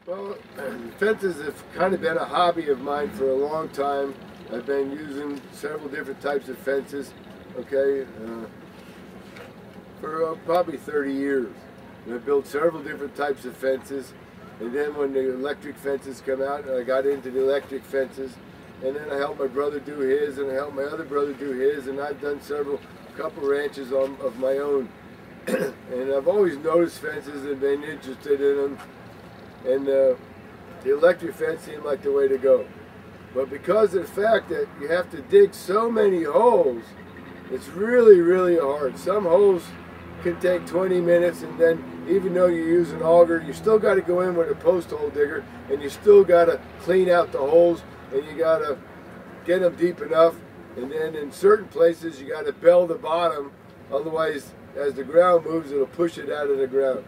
Well, fences have kind of been a hobby of mine for a long time. I've been using several different types of fences, okay, for probably 30 years. And I built several different types of fences. And then when the electric fences come out, I got into the electric fences. And then I helped my brother do his, and I helped my other brother do his, and I've done couple ranches of my own. And I've always noticed fences and been interested in them. And the electric fence seemed like the way to go. But because of the fact that you have to dig so many holes, it's really, really hard. Some holes can take 20 minutes, and then even though you use an auger, you still got to go in with a post hole digger, and you still got to clean out the holes, and you got to get them deep enough. And then in certain places, you got to bell the bottom, otherwise, as the ground moves, it'll push it out of the ground.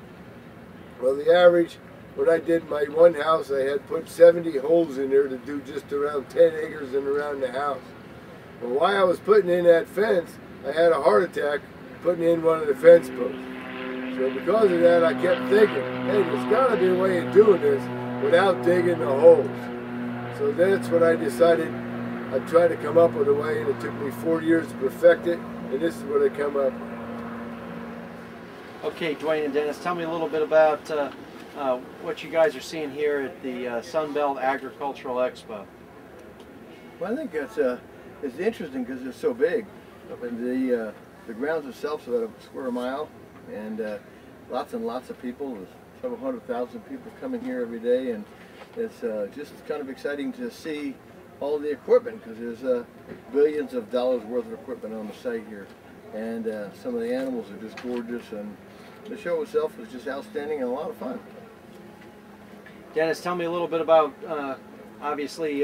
Well, the average, when I did my one house, I had put 70 holes in there to do just around 10 acres and around the house. Well, while I was putting in that fence, I had a heart attack putting in one of the fence posts. So because of that, I kept thinking, hey, there's got to be a way of doing this without digging the holes. So that's when I decided I'd try to come up with a way, and it took me 4 years to perfect it, and this is what I come up with. Okay, Dwayne and Dennis, tell me a little bit about what you guys are seeing here at the Sunbelt Agricultural Expo. Well, I think it's interesting because it's so big. The grounds itself is about a square mile, and lots and lots of people. There's several 100,000 people coming here every day, and it's just kind of exciting to see all the equipment, because there's billions of dollars worth of equipment on the site here, and some of the animals are just gorgeous, and the show itself is just outstanding and a lot of fun. Dennis, tell me a little bit about, obviously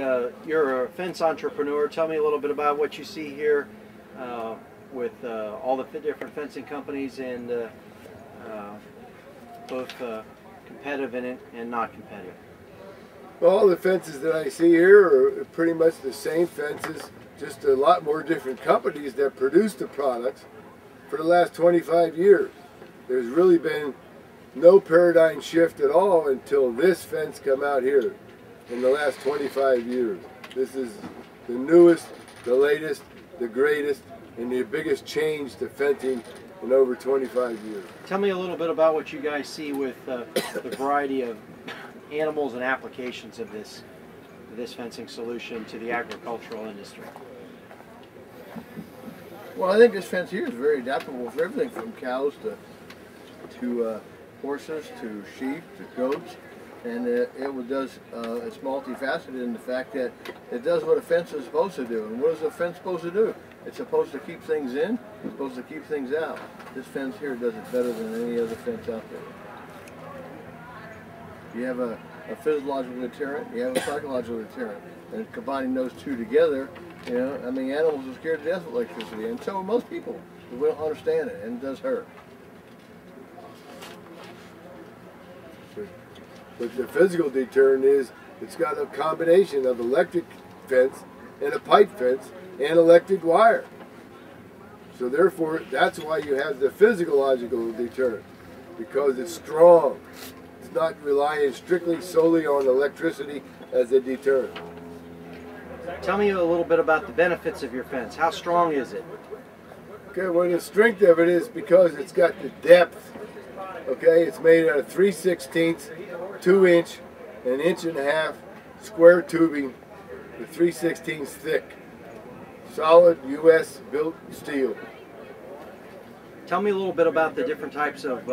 you're a fence entrepreneur. Tell me a little bit about what you see here with all the different fencing companies, and both competitive and not competitive. Well, all the fences that I see here are pretty much the same fences, just a lot more different companies that produce the products for the last 25 years. There's really been no paradigm shift at all until this fence come out here in the last 25 years. This is the newest, the latest, the greatest, and the biggest change to fencing in over 25 years. Tell me a little bit about what you guys see with the variety of animals and applications of this fencing solution to the agricultural industry. Well, I think this fence here is very adaptable for everything from cows to horses to sheep to goats, and it's multifaceted in the fact that it does what a fence is supposed to do. And what is a fence supposed to do? It's supposed to keep things in, it's supposed to keep things out. This fence here does it better than any other fence out there. You have a physiological deterrent, you have a psychological deterrent, and combining those two together, you know, I mean, animals are scared to death of electricity, and so are most people. We don't understand it, and it does hurt. But the physical deterrent is it's got a combination of electric fence and a pipe fence and electric wire. So therefore, that's why you have the physiological deterrent, because it's strong. It's not relying strictly solely on electricity as a deterrent. Tell me a little bit about the benefits of your fence. How strong is it? Okay, well, the strength of it is because it's got the depth. Okay, it's made out of 3/16, 2 inch, an 1.5 inch square tubing with 3/16 thick. Solid U.S. built steel. Tell me a little bit about the different types of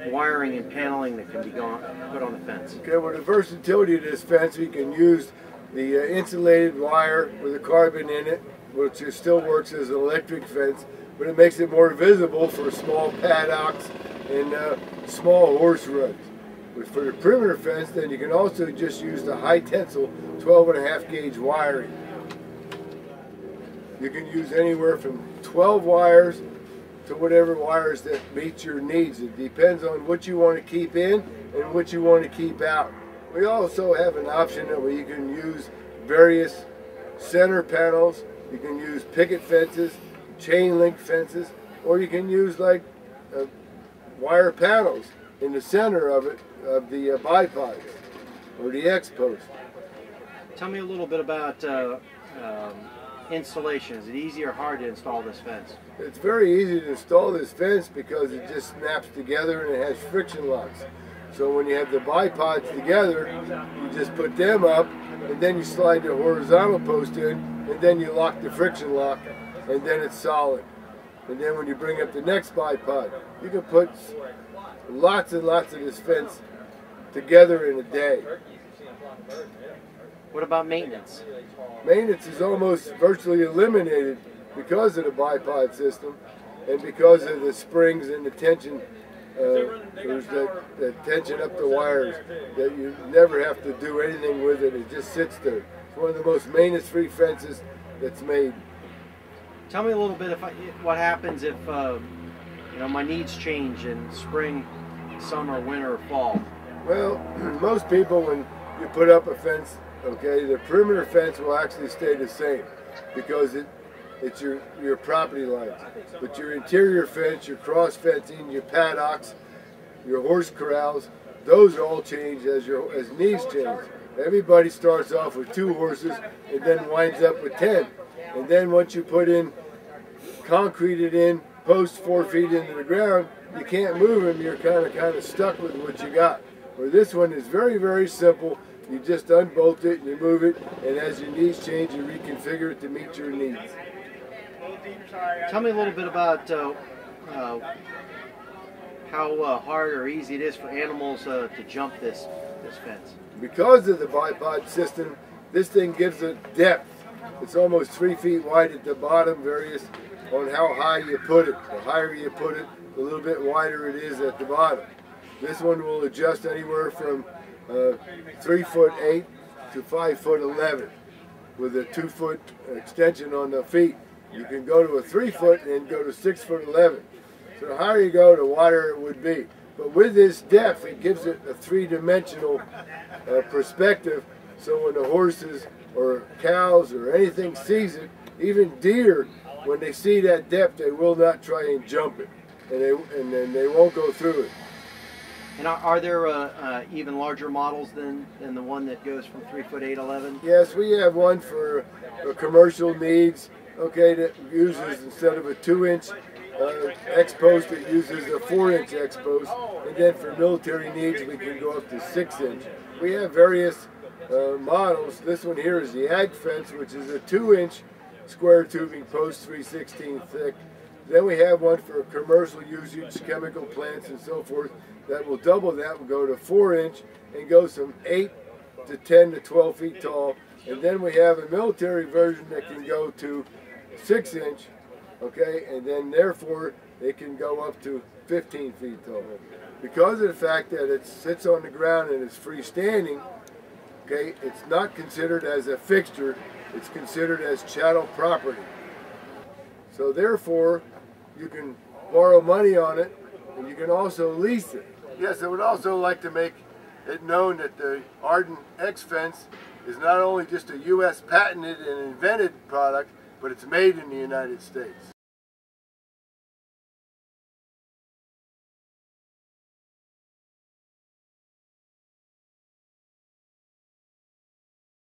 wiring and paneling that can be put on the fence. Okay, well, the versatility of this fence, we can use the insulated wire with a carbon in it, which still works as an electric fence, but it makes it more visible for small paddocks and small horse runs. But for the perimeter fence, then you can also just use the high tensile 12.5 gauge wiring. You can use anywhere from 12 wires to whatever wires that meet your needs. It depends on what you want to keep in and what you want to keep out. We also have an option where you can use various center panels. You can use picket fences, chain link fences, or you can use like wire panels in the center of it, of the bipods. or the X post. Tell me a little bit about installation. Is it easy or hard to install this fence? It's very easy to install this fence because it just snaps together and it has friction locks. So when you have the bipods together, you just put them up and then you slide the horizontal post in and then you lock the friction lock and then it's solid. And then when you bring up the next bipod, you can put lots and lots of this fence together in a day. What about maintenance? Maintenance is almost virtually eliminated because of the bipod system and because of the springs and the tension. There's the tension up the wires that you never have to do anything with it. It just sits there. It's one of the most maintenance-free fences that's made. Tell me a little bit what happens if you know, my needs change in spring, summer, winter, or fall. Well, most people, when you put up a fence, okay, the perimeter fence will actually stay the same because it's your property lines. But your interior fence, your cross fencing, your paddocks, your horse corrals, those all change as needs change. Everybody starts off with 2 horses and then winds up with 10. And then once you put in, concreted in, posts 4 feet into the ground, you can't move them. You're kind of stuck with what you got. Where this one is very, very simple. You just unbolt it, you move it, and as your needs change, you reconfigure it to meet your needs. Tell me a little bit about how hard or easy it is for animals to jump this fence. Because of the bipod system, this thing gives it depth. It's almost 3 feet wide at the bottom, various on how high you put it. The higher you put it, the little bit wider it is at the bottom. This one will adjust anywhere from 3'8" to 5'11" with a 2-foot extension on the feet. You can go to a 3 foot and go to 6'11". So the higher you go, the wider it would be. But with this depth, it gives it a 3-dimensional perspective. So when the horses or cows or anything sees it, even deer, when they see that depth, they will not try and jump it, and then they won't go through it. And are there even larger models than the one that goes from 3'8", 11"? Yes, we have one for commercial needs. Okay, that uses, instead of a 2-inch X post, it uses a 4-inch X post. And then for military needs, we can go up to 6-inch. We have various models. This one here is the Ag Fence, which is a 2-inch square tubing post, 3/16 thick. Then we have one for commercial usage, chemical plants and so forth, that will double that and go to 4-inch and goes from 8 to 10 to 12 feet tall. And then we have a military version that can go to 6-inch, okay, and then therefore it can go up to 15 feet tall. Because of the fact that it sits on the ground and it's freestanding, okay, it's not considered as a fixture, it's considered as chattel property. So therefore, you can borrow money on it, and you can also lease it. Yes, I would also like to make it known that the ArdenX fence is not only just a U.S. patented and invented product, but it's made in the United States.